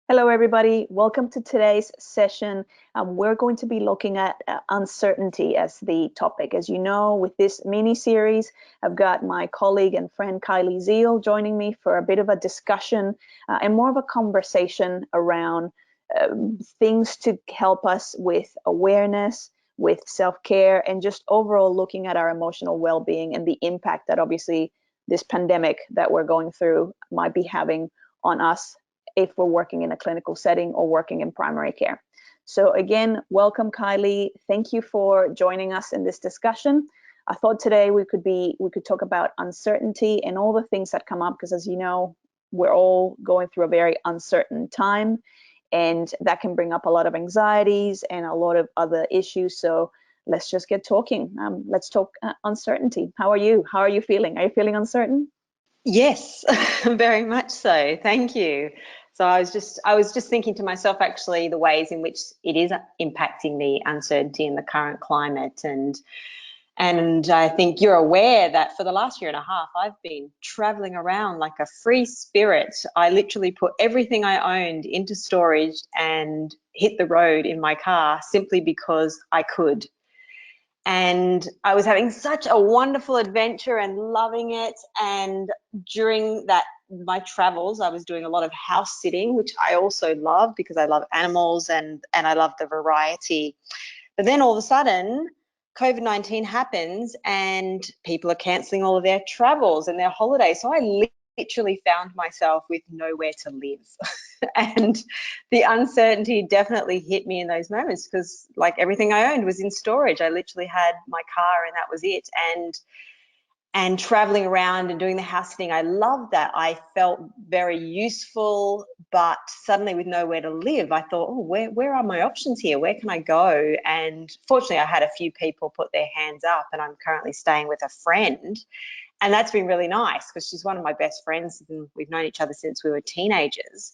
Hello, everybody. Welcome to today's session. We're going to be looking at uncertainty as the topic. As you know, with this mini series, I've got my colleague and friend Kylie Zeal joining me for a bit of a discussion and more of a conversation around things to help us with awareness, with self-care, and just overall looking at our emotional well-being and the impact that obviously this pandemic that we're going through might be having on us if we're working in a clinical setting or working in primary care. So again, welcome, Kylie. Thank you for joining us in this discussion. I thought today we could talk about uncertainty and all the things that come up, because as you know, we're all going through a very uncertain time, and that can bring up a lot of anxieties and a lot of other issues. So let's just get talking. Let's talk uncertainty. How are you? How are you feeling? Are you feeling uncertain? Yes, very much so. Thank you. So I was just thinking to myself actually the ways in which it is impacting the uncertainty in the current climate, and I think you're aware that for the last year and a half I've been traveling around like a free spirit. I literally put everything I owned into storage and hit the road in my car simply because I could. And I was having such a wonderful adventure and loving it. And during my travels, I was doing a lot of house sitting, which I also love because I love animals and I love the variety. But then all of a sudden, COVID-19 happens and people are cancelling all of their travels and their holidays. So I literally found myself with nowhere to live. And the uncertainty definitely hit me in those moments because like everything I owned was in storage. I literally had my car and that was it. And traveling around and doing the house sitting, I loved that. I felt very useful, but suddenly with nowhere to live, I thought, oh, where are my options here? Where can I go? And fortunately, I had a few people put their hands up, and I'm currently staying with a friend. And that's been really nice because she's one of my best friends and we've known each other since we were teenagers.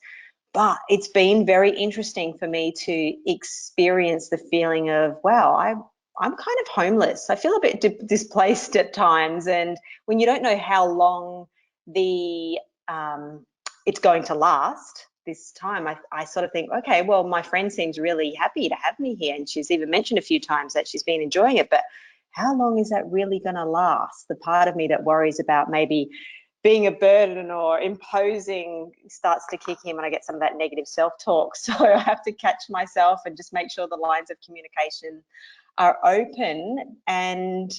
But it's been very interesting for me to experience the feeling of, wow, I'm kind of homeless. I feel a bit displaced at times. And when you don't know how long the it's going to last this time, I sort of think, okay, well, my friend seems really happy to have me here. And she's even mentioned a few times that she's been enjoying it. But how long is that really going to last? The part of me that worries about maybe being a burden or imposing starts to kick in when I get some of that negative self-talk. So I have to catch myself and just make sure the lines of communication are open. And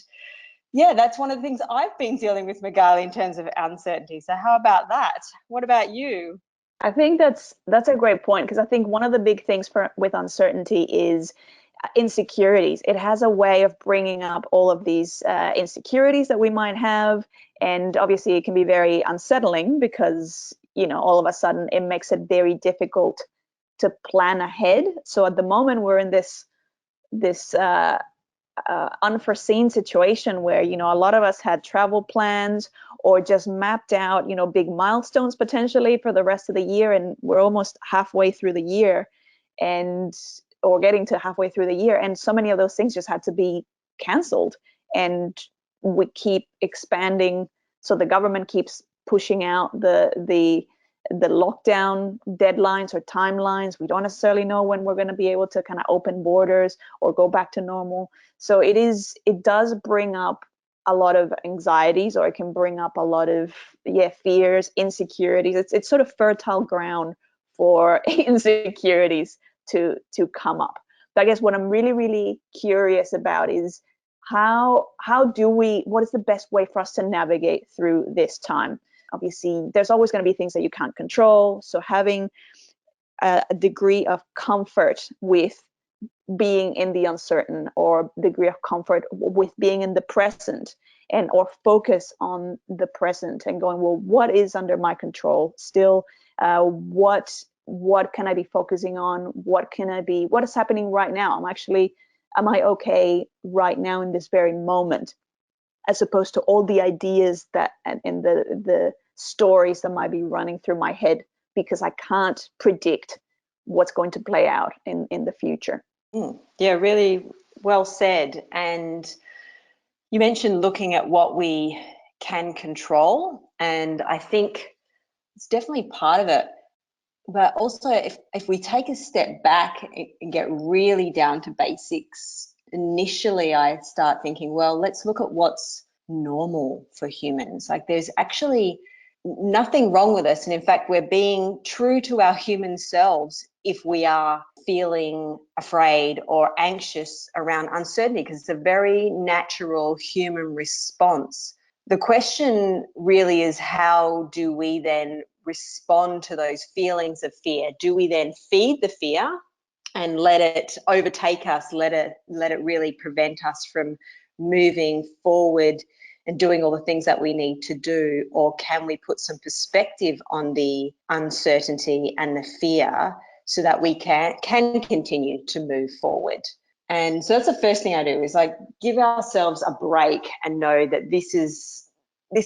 yeah, that's one of the things I've been dealing with, Magali, in terms of uncertainty. So how about that? What about you? I think that's a great point, because I think one of the big things with uncertainty is insecurities. It has a way of bringing up all of these insecurities that we might have, and obviously it can be very unsettling because all of a sudden it makes it very difficult to plan ahead. So at the moment we're in this unforeseen situation where a lot of us had travel plans or just mapped out big milestones potentially for the rest of the year, and we're almost halfway through the year, and or getting to halfway through the year, and so many of those things just had to be canceled. And we keep expanding, so the government keeps pushing out the lockdown deadlines or timelines. We don't necessarily know when we're going to be able to kind of open borders or go back to normal. So it does bring up a lot of anxieties, or it can bring up a lot of fears, insecurities. It's sort of fertile ground for insecurities to come up. But I guess what I'm really, really curious about is what is the best way for us to navigate through this time? Obviously, there's always going to be things that you can't control. So having a degree of comfort with being in the uncertain, or degree of comfort with being in the present, and or focus on the present and going, well, what is under my control still? What can I be focusing on? What is happening right now? Am I okay right now in this very moment, as opposed to all the ideas that and the stories that might be running through my head, because I can't predict what's going to play out in the future. Yeah, really well said. And you mentioned looking at what we can control, and I think it's definitely part of it. But also, if we take a step back and get really down to basics, initially I start thinking, well, let's look at what's normal for humans. Like, there's actually nothing wrong with us. And in fact, we're being true to our human selves if we are feeling afraid or anxious around uncertainty, because it's a very natural human response. The question really is, how do we then respond to those feelings of fear? Do we then feed the fear and let it overtake us, let it really prevent us from moving forward and doing all the things that we need to do? Or can we put some perspective on the uncertainty and the fear so that we can continue to move forward? And so that's the first thing I do, is like give ourselves a break and know that this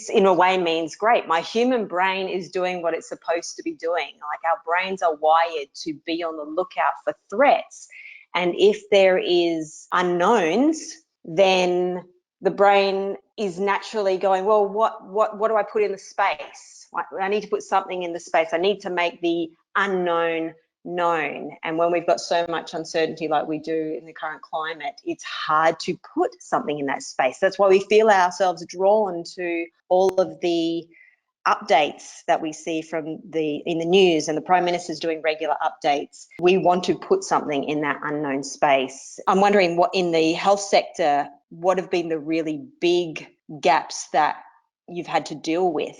in a way means, great, my human brain is doing what it's supposed to be doing. Like, our brains are wired to be on the lookout for threats. And if there is unknowns, then the brain is naturally going, well, what do I put in the space? I need to put something in the space. I need to make the unknown known. And when we've got so much uncertainty like we do in the current climate, it's hard to put something in that space. That's why we feel ourselves drawn to all of the updates that we see in the news, and the Prime Minister's doing regular updates. We want to put something in that unknown space. I'm wondering, what in the health sector, what have been the really big gaps that you've had to deal with?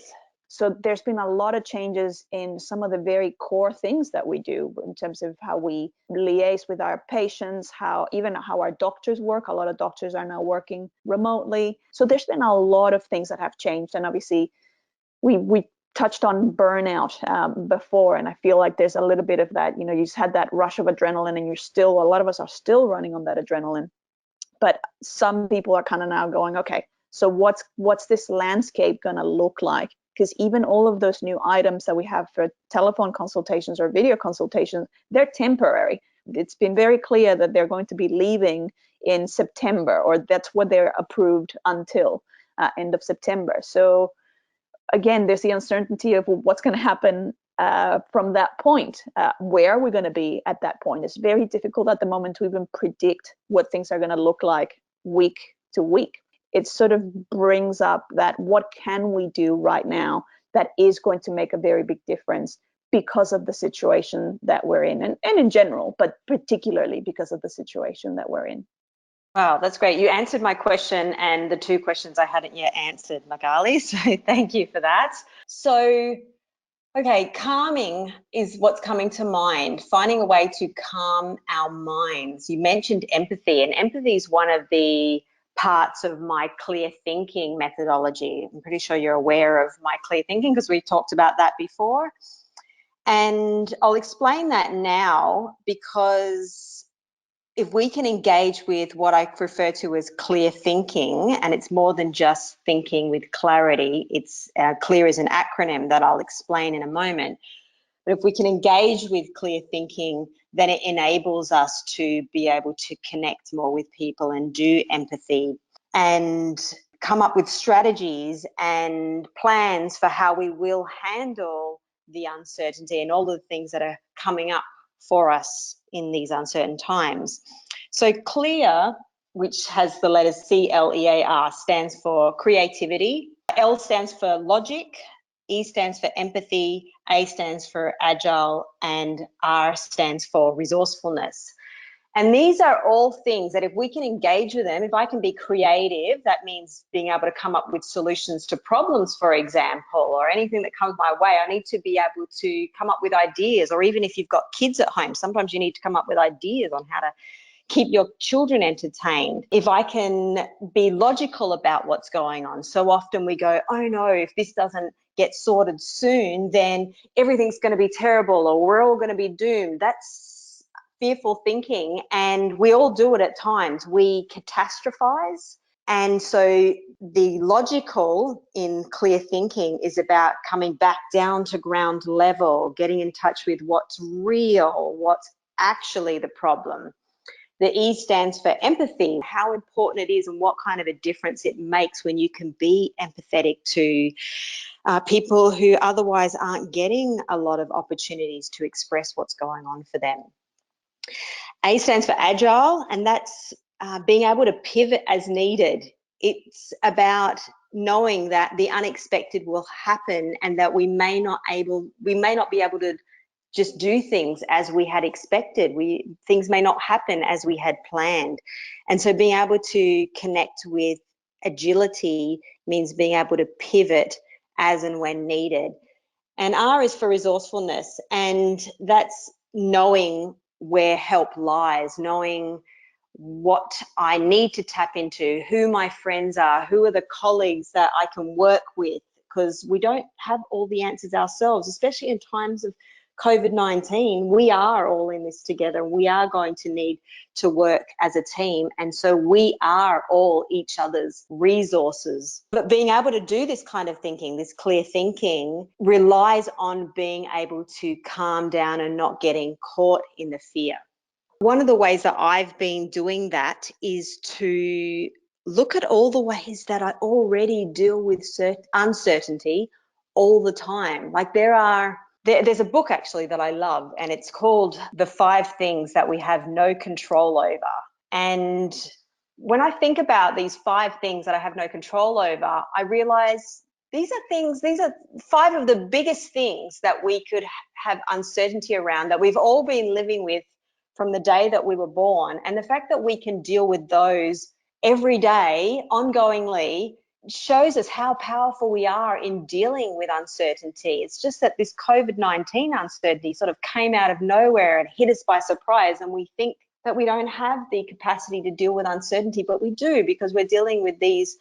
So there's been a lot of changes in some of the very core things that we do in terms of how we liaise with our patients, even how our doctors work. A lot of doctors are now working remotely. So there's been a lot of things that have changed. And obviously, we touched on burnout before, and I feel like there's a little bit of that. You just had that rush of adrenaline, and a lot of us are still running on that adrenaline. But some people are kind of now going, okay, so what's this landscape going to look like? Because even all of those new items that we have for telephone consultations or video consultations, they're temporary. It's been very clear that they're going to be leaving in September, or that's what they're approved until end of September. So again, there's the uncertainty of what's going to happen from that point. Where are we going to be at that point? It's very difficult at the moment to even predict what things are going to look like week to week. It sort of brings up that, what can we do right now that is going to make a very big difference because of the situation that we're in, and in general, but particularly because of the situation that we're in. Wow, that's great. You answered my question and the two questions I hadn't yet answered, Magali, so thank you for that. So, okay, calming is what's coming to mind, finding a way to calm our minds. You mentioned empathy, and empathy is one of the parts of my clear thinking methodology. I'm pretty sure you're aware of my clear thinking because we talked about that before. And I'll explain that now, because if we can engage with what I refer to as clear thinking, and it's more than just thinking with clarity, it's CLEAR is an acronym that I'll explain in a moment. But if we can engage with clear thinking, then it enables us to be able to connect more with people and do empathy and come up with strategies and plans for how we will handle the uncertainty and all the things that are coming up for us in these uncertain times. So CLEAR, which has the letters CLEAR, stands for creativity. L stands for logic. E stands for empathy, A stands for agile, and R stands for resourcefulness. And these are all things that if we can engage with them, if I can be creative, that means being able to come up with solutions to problems, for example, or anything that comes my way. I need to be able to come up with ideas, or even if you've got kids at home, sometimes you need to come up with ideas on how to keep your children entertained. If I can be logical about what's going on, so often we go, oh no, if this doesn't get sorted soon, then everything's going to be terrible, or we're all going to be doomed. That's fearful thinking, and we all do it at times. We catastrophize. And so the logical in clear thinking is about coming back down to ground level, getting in touch with what's real, what's actually the problem. The E stands for empathy, how important it is and what kind of a difference it makes when you can be empathetic to people who otherwise aren't getting a lot of opportunities to express what's going on for them. A stands for agile, and that's being able to pivot as needed. It's about knowing that the unexpected will happen and that we may not be able to just do things as we had expected. Things may not happen as we had planned. And so being able to connect with agility means being able to pivot as and when needed. And R is for resourcefulness, and that's knowing where help lies, knowing what I need to tap into, who my friends are, who are the colleagues that I can work with, because we don't have all the answers ourselves, especially in times of COVID-19. We are all in this together. We are going to need to work as a team. And so we are all each other's resources. But being able to do this kind of thinking, this clear thinking, relies on being able to calm down and not getting caught in the fear. One of the ways that I've been doing that is to look at all the ways that I already deal with uncertainty all the time. Like there's a book actually that I love, and it's called The 5 Things That We Have No Control Over. And when I think about these 5 things that I have no control over, I realize these are 5 of the biggest things that we could have uncertainty around, that we've all been living with from the day that we were born. And the fact that we can deal with those every day, ongoingly, shows us how powerful we are in dealing with uncertainty. It's just that this COVID-19 uncertainty sort of came out of nowhere and hit us by surprise, and we think that we don't have the capacity to deal with uncertainty, but we do, because we're dealing with these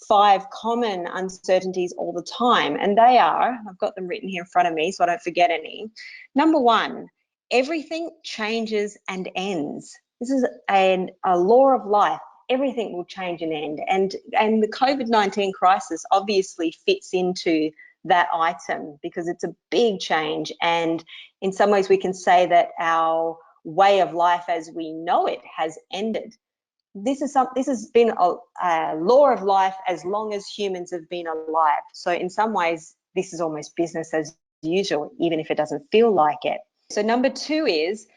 5 common uncertainties all the time. And they are, I've got them written here in front of me so I don't forget any. Number 1, everything changes and ends. This is a law of life. Everything will change and end. And the COVID-19 crisis obviously fits into that item, because it's a big change. And in some ways we can say that our way of life as we know it has ended. This has been a law of life as long as humans have been alive. So in some ways, this is almost business as usual, even if it doesn't feel like it. So number 2 is,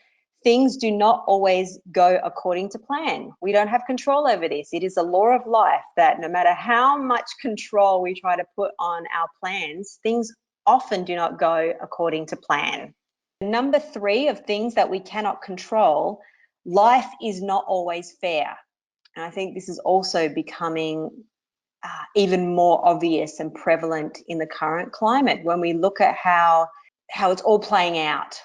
things do not always go according to plan. We don't have control over this. It is a law of life that no matter how much control we try to put on our plans, things often do not go according to plan. Number 3 of things that we cannot control, life is not always fair. And I think this is also becoming even more obvious and prevalent in the current climate when we look at how it's all playing out.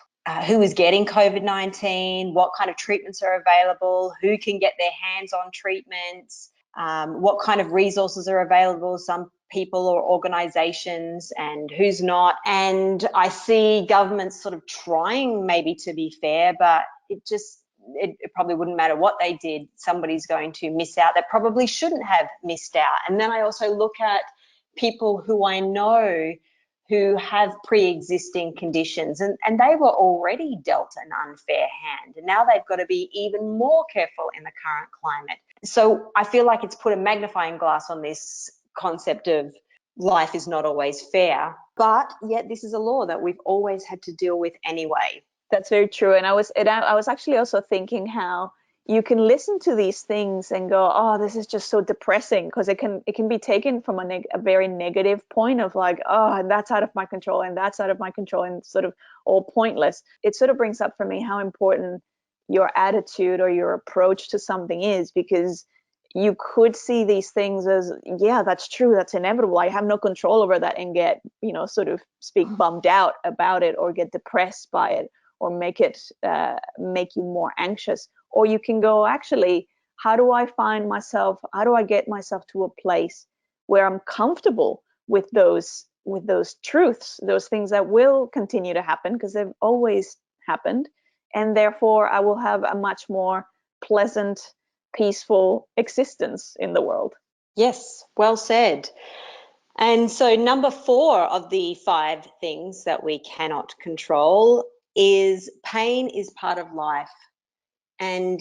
Who is getting COVID-19, what kind of treatments are available, who can get their hands on treatments, what kind of resources are available, some people or organisations, and who's not. And I see governments sort of trying maybe to be fair, but it probably wouldn't matter what they did. Somebody's going to miss out that probably shouldn't have missed out. And then I also look at people who I know who have pre-existing conditions, and they were already dealt an unfair hand, and now they've got to be even more careful in the current climate. So I feel like it's put a magnifying glass on this concept of life is not always fair, but yet this is a law that we've always had to deal with anyway. That's very true. And I was actually also thinking how you can listen to these things and go, oh, this is just so depressing, because it can be taken from a very negative point of like, oh, and that's out of my control, and that's out of my control, and sort of all pointless. It sort of brings up for me how important your attitude or your approach to something is, because you could see these things as, yeah, that's true, that's inevitable, I have no control over that, and get, sort of speak bummed out about it, or get depressed by it, or make you more anxious. Or you can go, actually, how do I get myself to a place where I'm comfortable with those truths, those things that will continue to happen because they've always happened, and therefore I will have a much more pleasant, peaceful existence in the world. Yes, well said. And so number 4 of the 5 things that we cannot control is pain is part of life. And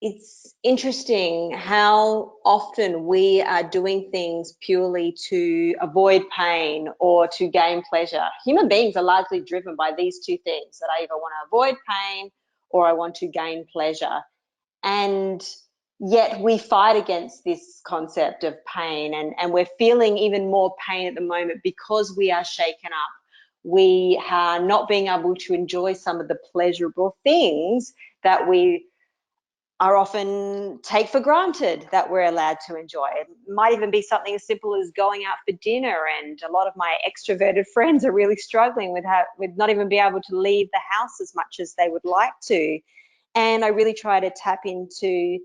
it's interesting how often we are doing things purely to avoid pain or to gain pleasure. Human beings are largely driven by these two things, that I either want to avoid pain or I want to gain pleasure. And yet we fight against this concept of pain, and we're feeling even more pain at the moment because we are shaken up. We are not being able to enjoy some of the pleasurable things that we are often take for granted that we're allowed to enjoy. It might even be something as simple as going out for dinner, and a lot of my extroverted friends are really struggling with not even being able to leave the house as much as they would like to. And I really try to tap into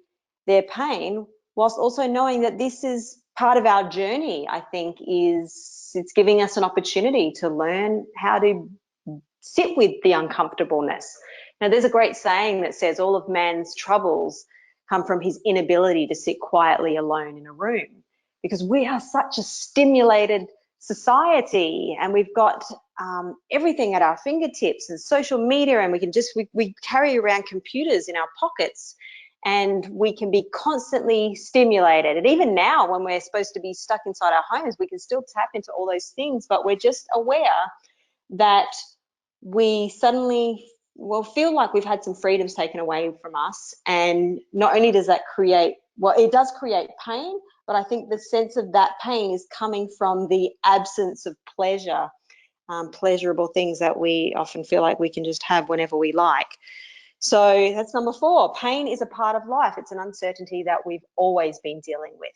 their pain whilst also knowing that this is part of our journey. I think it's giving us an opportunity to learn how to sit with the uncomfortableness. Now, there's a great saying that says all of man's troubles come from his inability to sit quietly alone in a room, because we are such a stimulated society, and we've got everything at our fingertips and social media, and we carry around computers in our pockets, and we can be constantly stimulated. And even now, when we're supposed to be stuck inside our homes, we can still tap into all those things, but we're just aware that we suddenly feel like we've had some freedoms taken away from us. And not only does that it does create pain, but I think the sense of that pain is coming from the absence of pleasure, pleasurable things that we often feel like we can just have whenever we like. So that's number 4. Pain is a part of life. It's an uncertainty that we've always been dealing with.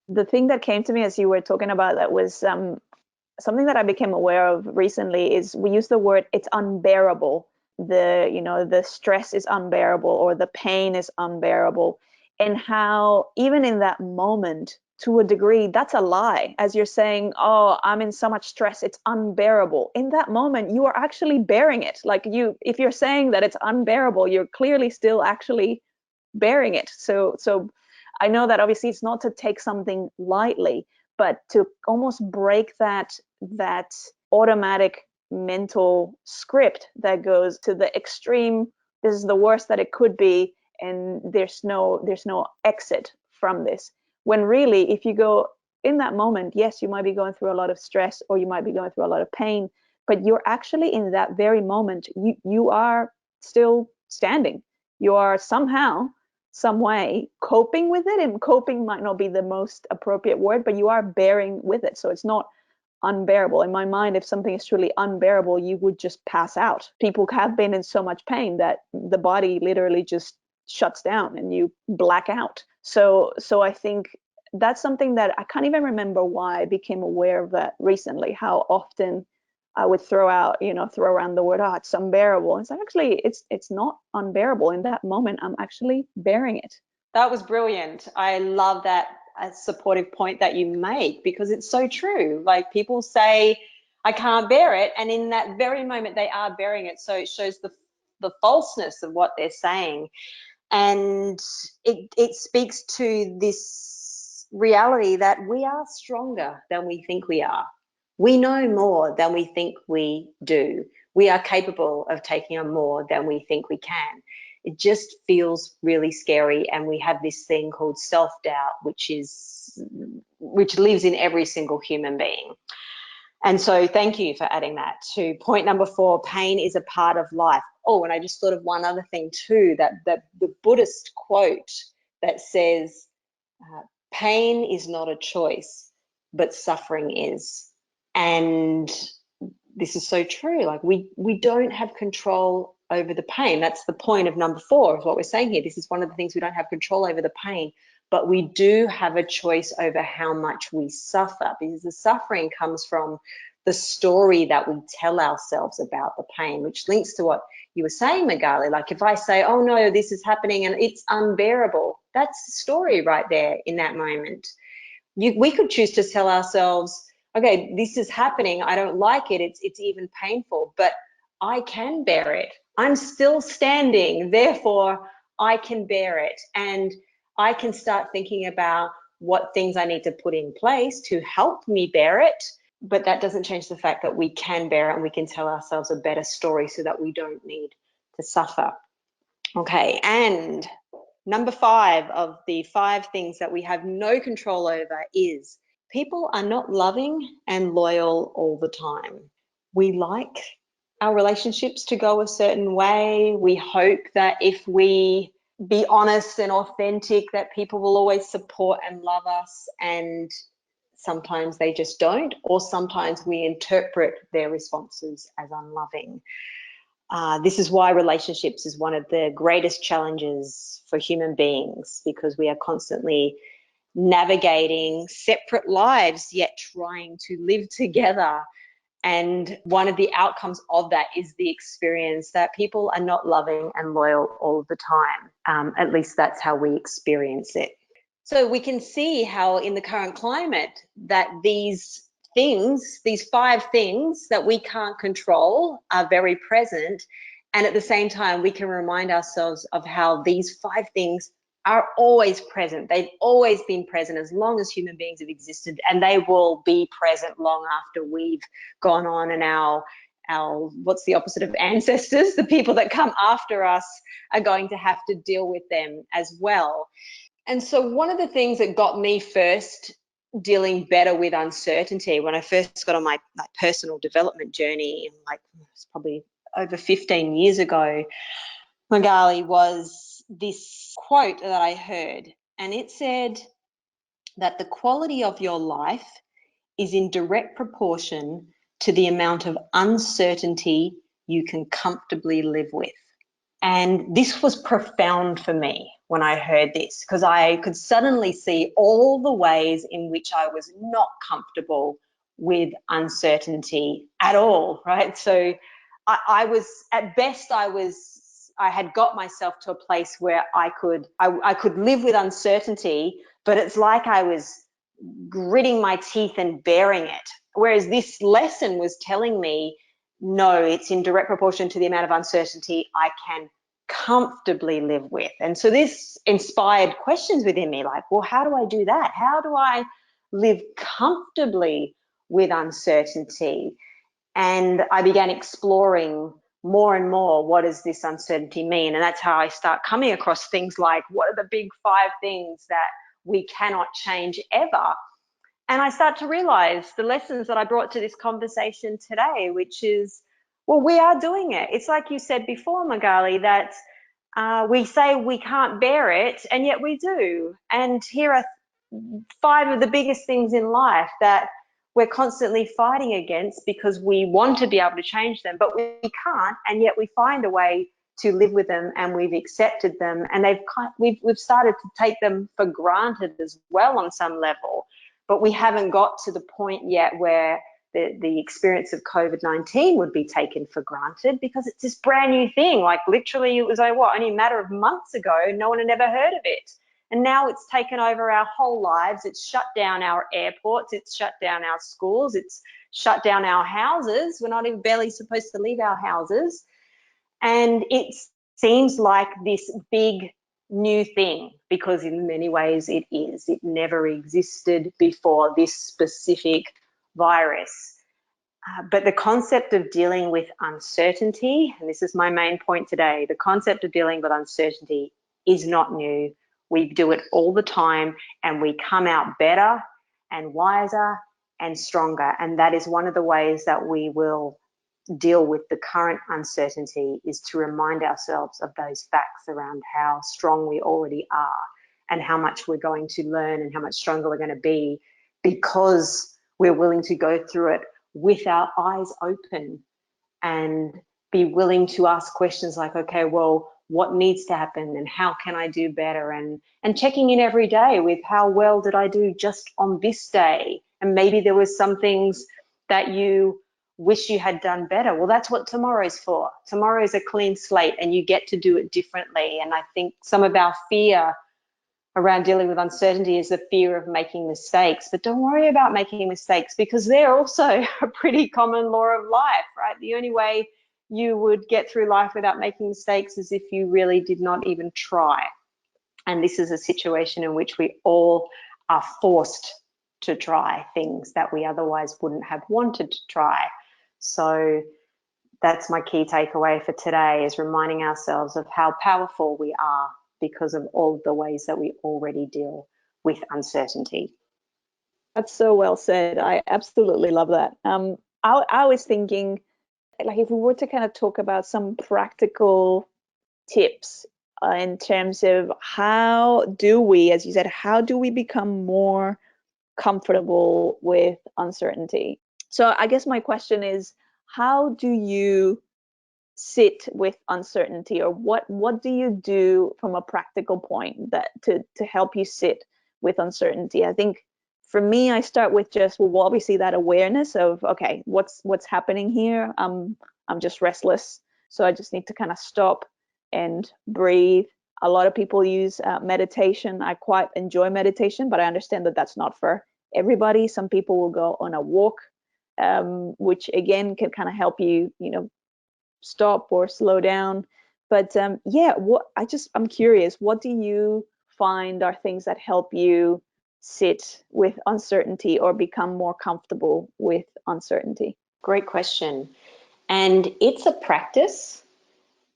The thing that came to me as you were talking about that was something that I became aware of recently is we use the word it's unbearable. The stress is unbearable, or the pain is unbearable, and how even in that moment, to a degree, that's a lie. As you're saying, oh, I'm in so much stress, it's unbearable. In that moment, you are actually bearing it. Like if you're saying that it's unbearable, you're clearly still actually bearing it. So I know that obviously it's not to take something lightly, but to almost break that automatic mental script that goes to the extreme. This is the worst that it could be, and there's no exit from this. When really, if you go in that moment, yes, you might be going through a lot of stress, or you might be going through a lot of pain, but you're actually in that very moment, you are still standing. You are somehow, some way coping with it, and coping might not be the most appropriate word, but you are bearing with it. So it's not unbearable. In my mind, if something is truly unbearable, you would just pass out. People have been in so much pain that the body literally just shuts down and you black out. So I think that's something that I can't even remember why I became aware of that recently, how often I would throw around the word, oh, it's unbearable. It's actually, it's not unbearable. In that moment, I'm actually bearing it. That was brilliant. I love that supportive point that you make, because it's so true. Like, people say, I can't bear it, and in that very moment they are bearing it. So it shows the falseness of what they're saying. And it speaks to this reality that we are stronger than we think we are. We know more than we think we do. We are capable of taking on more than we think we can. It just feels really scary, and we have this thing called self-doubt, which lives in every single human being. And so thank you for adding that to point number 4. Pain is a part of life. Oh, and I just thought of one other thing too, that the Buddhist quote that says, pain is not a choice, but suffering is. And this is so true. Like, we don't have control over the pain. That's the point of number 4, is what we're saying here. This is one of the things: we don't have control over the pain, but we do have a choice over how much we suffer, because the suffering comes from the story that we tell ourselves about the pain, which links to what you were saying, Magali. Like, if I say, oh no, this is happening and it's unbearable, that's the story right there in that moment. We could choose to tell ourselves, okay, this is happening, I don't like it, it's even painful, but I can bear it. I'm still standing, therefore I can bear it. And I can start thinking about what things I need to put in place to help me bear it. But that doesn't change the fact that we can bear it, and we can tell ourselves a better story so that we don't need to suffer. Okay, and Number 5 of the 5 things that we have no control over is people are not loving and loyal all the time. We like our relationships to go a certain way. We hope that if we be honest and authentic, that people will always support and love us, and sometimes they just don't, or sometimes we interpret their responses as unloving. This is why relationships is one of the greatest challenges for human beings, because we are constantly navigating separate lives yet trying to live together. And one of the outcomes of that is the experience that people are not loving and loyal all of the time. At least that's how we experience it. So we can see how in the current climate that these things, these 5 things that we can't control, are very present. And at the same time, we can remind ourselves of how these 5 things are always present. They've always been present as long as human beings have existed, and they will be present long after we've gone on, and our what's the opposite of ancestors? The people that come after us are going to have to deal with them as well. And so one of the things that got me first dealing better with uncertainty when I first got on my personal development journey, it's probably over 15 years ago, Magali, was this quote that I heard, and it said that the quality of your life is in direct proportion to the amount of uncertainty you can comfortably live with. And this was profound for me when I heard this, because I could suddenly see all the ways in which I was not comfortable with uncertainty at all, right? So I was, at best, I had got myself to a place where I could live with uncertainty, but it's like I was gritting my teeth and bearing it. Whereas this lesson was telling me, no, it's in direct proportion to the amount of uncertainty I can comfortably live with. And so this inspired questions within me like, well, how do I do that? How do I live comfortably with uncertainty? And I began exploring more and more, what does this uncertainty mean? And that's how I start coming across things like, what are the big 5 things that we cannot change ever? And I start to realize the lessons that I brought to this conversation today, which is, well, we are doing it. It's like you said before, Magali, that we say we can't bear it, and yet we do. And here are 5 of the biggest things in life that we're constantly fighting against because we want to be able to change them, but we can't, and yet we find a way to live with them, and we've accepted them, and we've started to take them for granted as well on some level. But we haven't got to the point yet where the experience of COVID-19 would be taken for granted, because it's this brand new thing. Like literally it was only a matter of months ago, no one had ever heard of it. And now it's taken over our whole lives. It's shut down our airports, it's shut down our schools, it's shut down our houses. We're not even barely supposed to leave our houses. And it seems like this big new thing, because in many ways it is. It never existed before this specific virus. But the concept of dealing with uncertainty, and this is my main point today, the concept of dealing with uncertainty is not new. We do it all the time, and we come out better and wiser and stronger. And that is one of the ways that we will deal with the current uncertainty, is to remind ourselves of those facts around how strong we already are, and how much we're going to learn, and how much stronger we're going to be, because we're willing to go through it with our eyes open and be willing to ask questions like, okay, well, what needs to happen, and how can I do better? And checking in every day with how well did I do just on this day? And maybe there was some things that you wish you had done better. Well, that's what tomorrow's for. Tomorrow is a clean slate, and you get to do it differently. And I think some of our fear around dealing with uncertainty is the fear of making mistakes. But don't worry about making mistakes, because they're also a pretty common law of life, right? The only way you would get through life without making mistakes is if you really did not even try. And this is a situation in which we all are forced to try things that we otherwise wouldn't have wanted to try. So that's my key takeaway for today, is reminding ourselves of how powerful we are, because of all the ways that we already deal with uncertainty. That's so well said. I absolutely love that. I was thinking, like, if we were to kind of talk about some practical tips in terms of how do we, as you said, how do we become more comfortable with uncertainty? So I guess my question is, how do you sit with uncertainty, or what do you do from a practical point that to help you sit with uncertainty? I think for me, I start with just, well, obviously that awareness of, okay, what's happening here? I'm just restless, so I just need to kind of stop and breathe. A lot of people use meditation. I quite enjoy meditation, but I understand that that's not for everybody. Some people will go on a walk, which again can kind of help you, stop or slow down. But yeah, I'm curious, what do you find are things that help you sit with uncertainty or become more comfortable with uncertainty? Great question. And it's a practice.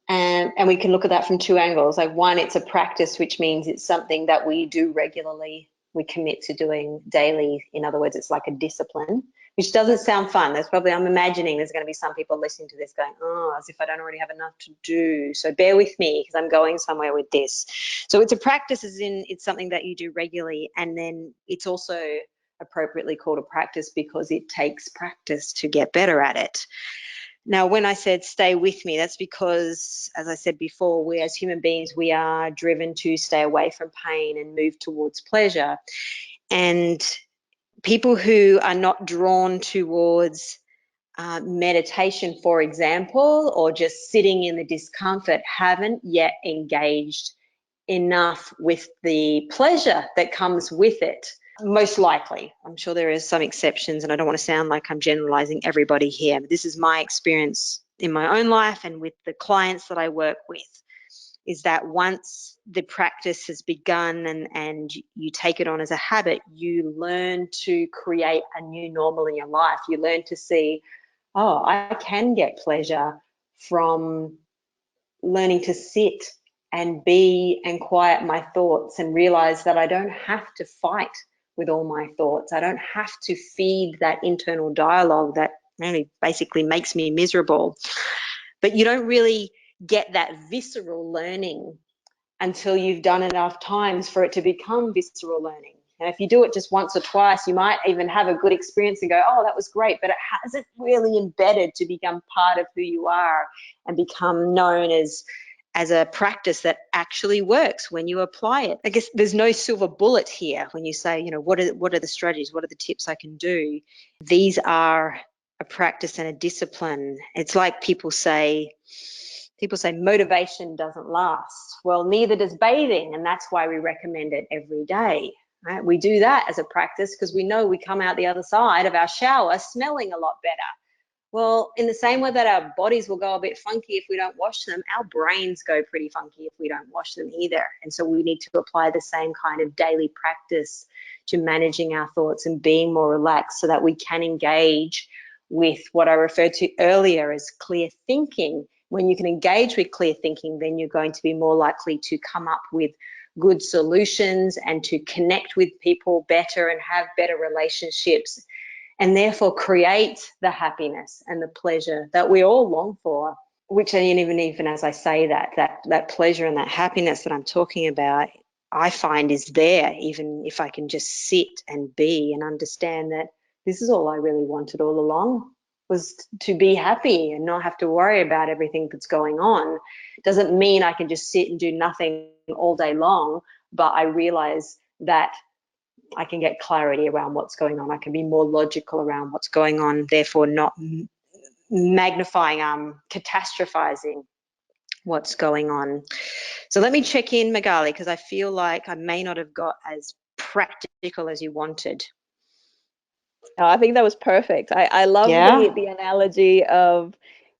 And we can look at that from two angles. Like, one, it's a practice, which means it's something that we do regularly, we commit to doing daily. In other words, it's like a discipline, which doesn't sound fun. I'm imagining there's going to be some people listening to this going, oh, as if I don't already have enough to do. So bear with me because I'm going somewhere with this. So it's a practice, as in it's something that you do regularly. And then it's also appropriately called a practice because it takes practice to get better at it. Now, when I said stay with me, that's because, as I said before, we as human beings, we are driven to stay away from pain and move towards pleasure. And people who are not drawn towards meditation, for example, or just sitting in the discomfort, haven't yet engaged enough with the pleasure that comes with it. Most likely. I'm sure there are some exceptions, and I don't want to sound like I'm generalizing everybody here, but this is my experience in my own life and with the clients that I work with, is that once the practice has begun and you take it on as a habit, you learn to create a new normal in your life. You learn to see, oh, I can get pleasure from learning to sit and be and quiet my thoughts and realize that I don't have to fight with all my thoughts. I don't have to feed that internal dialogue that really basically makes me miserable. But you don't really get that visceral learning until you've done enough times for it to become visceral learning. And if you do it just once or twice, you might even have a good experience and go, oh, that was great, but it hasn't really embedded to become part of who you are and become known as a practice that actually works when you apply it. I guess there's no silver bullet here when you say, what are the strategies, what are the tips I can do? These are a practice and a discipline. It's like people say motivation doesn't last. Well, neither does bathing, and that's why we recommend it every day. Right? We do that as a practice because we know we come out the other side of our shower smelling a lot better. Well, in the same way that our bodies will go a bit funky if we don't wash them, our brains go pretty funky if we don't wash them either. And so we need to apply the same kind of daily practice to managing our thoughts and being more relaxed so that we can engage with what I referred to earlier as clear thinking. When you can engage with clear thinking, then you're going to be more likely to come up with good solutions and to connect with people better and have better relationships, and therefore create the happiness and the pleasure that we all long for, which even as I say that pleasure and that happiness that I'm talking about, I find is there even if I can just sit and be and understand that this is all I really wanted all along, was to be happy and not have to worry about everything that's going on. It doesn't mean I can just sit and do nothing all day long, but I realize that I can get clarity around what's going on. I can be more logical around what's going on, therefore not magnifying, catastrophizing what's going on. So let me check in, Magali, because I feel like I may not have got as practical as you wanted. Oh, I think that was perfect. I love the analogy of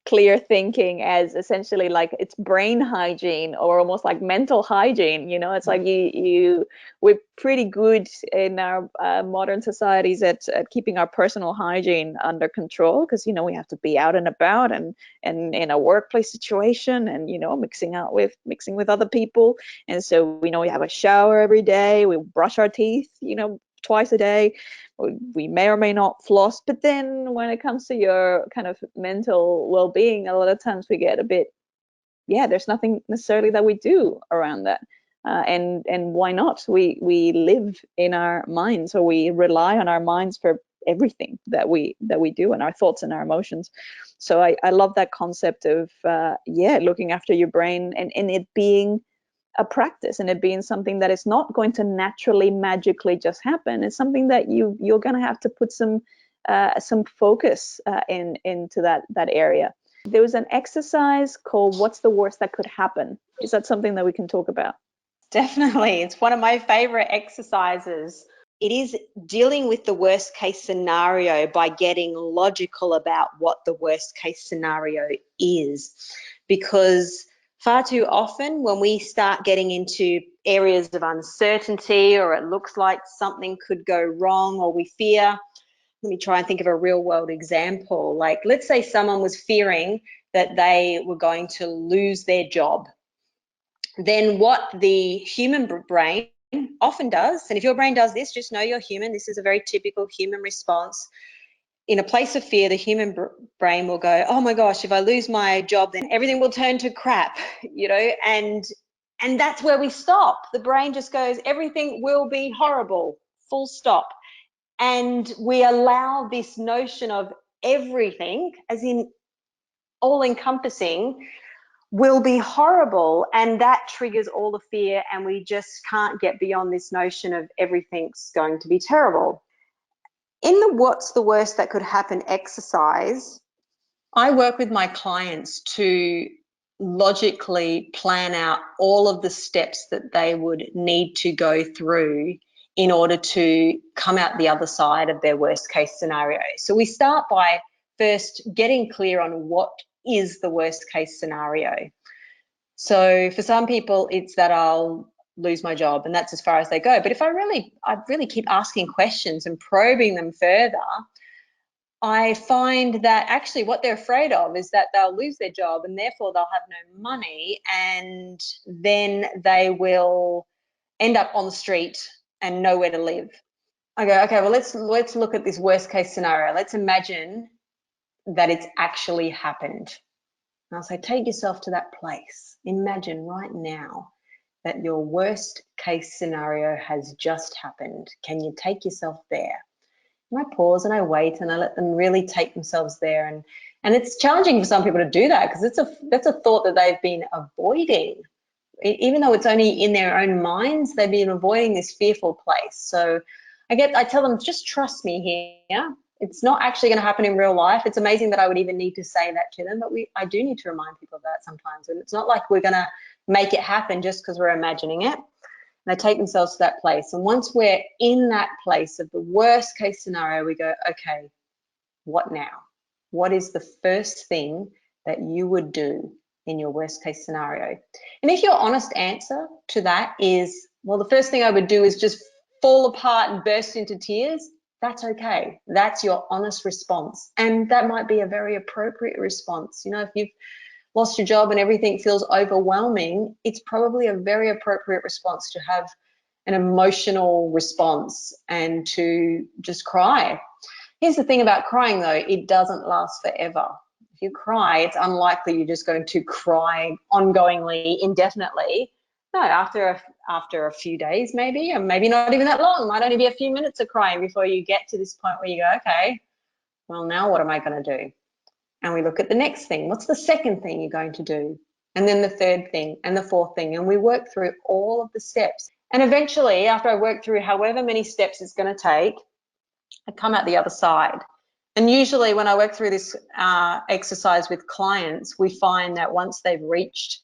clear thinking as essentially like it's brain hygiene or almost like mental hygiene. You know, it's like we're pretty good in our modern societies at keeping our personal hygiene under control, because you know we have to be out and about and in a workplace situation, and you know mixing with other people, and so we know we have a shower every day, we brush our teeth, you know, twice a day. We may or may not floss, but then when it comes to your kind of mental well-being, a lot of times we get a bit, yeah, there's nothing necessarily that we do around that. And why not? We live in our minds, or we rely on our minds for everything that we do, and our thoughts and our emotions. So I love that concept of yeah, looking after your brain, and it being a practice, and it being something that is not going to naturally magically just happen. It's something that you're going to have to put some focus into that area. There was an exercise called "What's the Worst That Could Happen?" Is that something that we can talk about? Definitely. It's one of my favorite exercises. It is dealing with the worst case scenario by getting logical about what the worst case scenario is. Because far too often when we start getting into areas of uncertainty, or it looks like something could go wrong, or we fear, let me try and think of a real world example. Like, let's say someone was fearing that they were going to lose their job. Then what the human brain often does, and if your brain does this, just know you're human. This is a very typical human response. In a place of fear, the human brain will go, oh my gosh, if I lose my job, then everything will turn to crap, you know, and that's where we stop. The brain just goes, everything will be horrible, full stop. And we allow this notion of everything, as in all encompassing, will be horrible, and that triggers all the fear, and we just can't get beyond this notion of everything's going to be terrible. In the what's the worst that could happen exercise, I work with my clients to logically plan out all of the steps that they would need to go through in order to come out the other side of their worst case scenario. So we start by first getting clear on what is the worst case scenario. So for some people, it's that I'll lose my job, and that's as far as they go. But if I really keep asking questions and probing them further, I find that actually what they're afraid of is that they'll lose their job, and therefore they'll have no money, and then they will end up on the street and nowhere to live. I go, okay, well, let's look at this worst case scenario. Let's imagine that it's actually happened. And I'll say, take yourself to that place. Imagine right now that your worst case scenario has just happened. Can you take yourself there? And I pause and I wait and I let them really take themselves there. And it's challenging for some people to do that, because that's a thought that they've been avoiding. Even though it's only in their own minds, they've been avoiding this fearful place. So I tell them, just trust me here. It's not actually going to happen in real life. It's amazing that I would even need to say that to them, but I do need to remind people of that sometimes. And it's not like we're going to make it happen just because we're imagining it. And they take themselves to that place. And once we're in that place of the worst case scenario, we go, okay, what now? What is the first thing that you would do in your worst case scenario? And if your honest answer to that is, well, the first thing I would do is just fall apart and burst into tears, that's okay. That's your honest response. And that might be a very appropriate response. You know, if you've lost your job and everything feels overwhelming, it's probably a very appropriate response to have an emotional response and to just cry. Here's the thing about crying though, it doesn't last forever. If you cry, it's unlikely you're just going to cry ongoingly, indefinitely. No, after a few days maybe, or maybe not even that long. It might only be a few minutes of crying before you get to this point where you go, okay, well, now what am I going to do? And we look at the next thing. What's the second thing you're going to do? And then the third thing and the fourth thing. And we work through all of the steps. And eventually, after I work through however many steps it's going to take, I come out the other side. And usually when I work through this exercise with clients, we find that once they've reached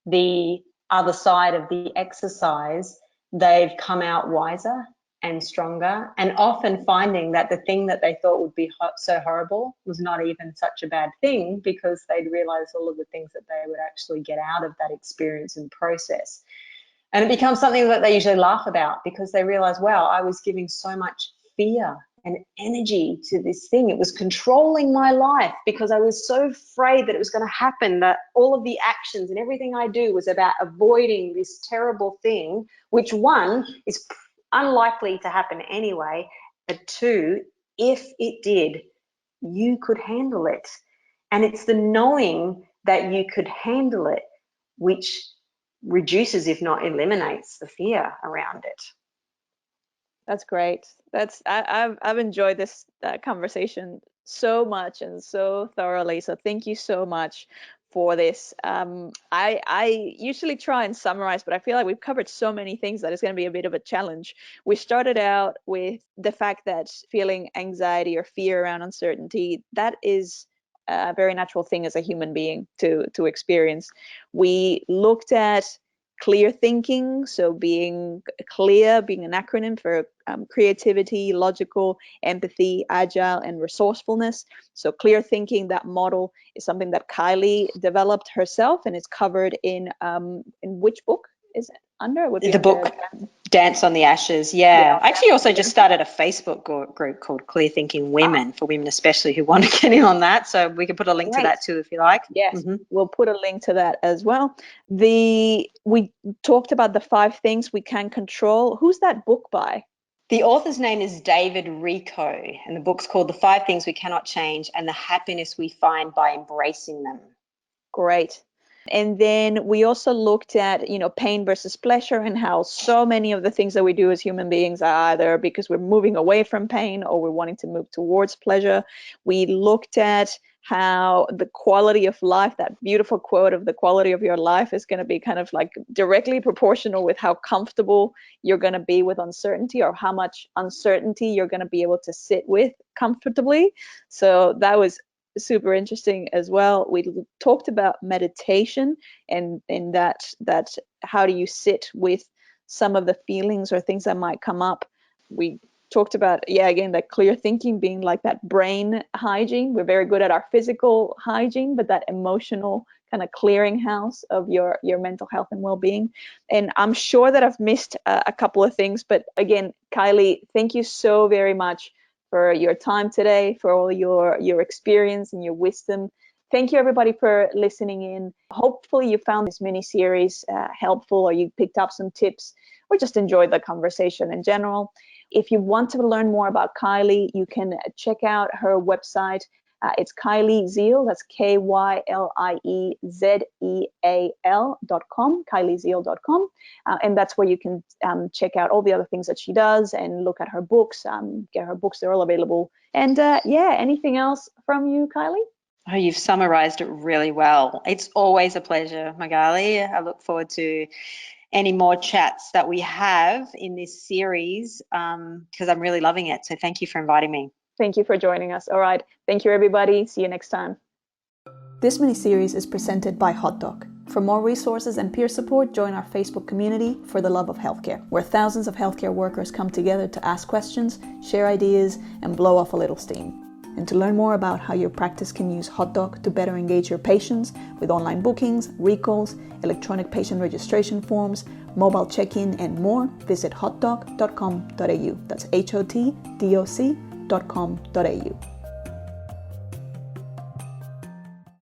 the other side of the exercise, they've come out wiser and stronger, and often finding that the thing that they thought would be so horrible was not even such a bad thing, because they'd realized all of the things that they would actually get out of that experience and process. And it becomes something that they usually laugh about, because they realize, wow, I was giving so much fear and energy to this thing. It was controlling my life because I was so afraid that it was going to happen, that all of the actions and everything I do was about avoiding this terrible thing, which, one, is unlikely to happen anyway, but two, if it did, you could handle it. And it's the knowing that you could handle it which reduces, if not eliminates, the fear around it. That's great. I've enjoyed this conversation so much and so thoroughly. So thank you so much for this. I usually try and summarize, but I feel like we've covered so many things that it's going to be a bit of a challenge. We started out with the fact that feeling anxiety or fear around uncertainty, that is a very natural thing as a human being to experience. We looked at clear thinking, so being clear, being an acronym for creativity, logical, empathy, agile, and resourcefulness. So clear thinking, that model is something that Kylie developed herself, and it's covered in which book is it under? It would be the book Dance on the Ashes. Yeah. I actually also just started a Facebook group called Clear Thinking Women, for women especially who want to get in on that. So we can put a link to that too if you like. Yes, we'll put a link to that as well. We talked about the 5 things we can control. Who's that book by? The author's name is David Rico, and the book's called The 5 Things We Cannot Change and the Happiness We Find by Embracing Them. Great. And then we also looked at, pain versus pleasure, and how so many of the things that we do as human beings are either because we're moving away from pain or we're wanting to move towards pleasure. We looked at how the quality of life, that beautiful quote of the quality of your life, is going to be kind of like directly proportional with how comfortable you're going to be with uncertainty, or how much uncertainty you're going to be able to sit with comfortably. So that was super interesting as well. We talked about meditation and that how do you sit with some of the feelings or things that might come up. We talked about, again, that clear thinking being like that brain hygiene. We're very good at our physical hygiene, but that emotional kind of clearinghouse of your mental health and well-being. And I'm sure that I've missed a couple of things, but again, Kylie, thank you so very much for your time today, for all your experience and your wisdom. Thank you, everybody, for listening in. Hopefully you found this mini-series helpful, or you picked up some tips, or just enjoyed the conversation in general. If you want to learn more about Kylie, you can check out her website. It's Kylie Zeal, that's KYLIEZEAL.com, KylieZeal.com. And that's where you can check out all the other things that she does and look at her books, get her books, they're all available. And anything else from you, Kylie? Oh, you've summarized it really well. It's always a pleasure, Magali. I look forward to any more chats that we have in this series, because I'm really loving it. So thank you for inviting me. Thank you for joining us. All right. Thank you, everybody. See you next time. This mini-series is presented by HotDoc. For more resources and peer support, join our Facebook community For the Love of Healthcare, where thousands of healthcare workers come together to ask questions, share ideas, and blow off a little steam. And to learn more about how your practice can use HotDoc to better engage your patients with online bookings, recalls, electronic patient registration forms, mobile check-in, and more, visit hotdoc.com.au. That's HOTDOC.com.au.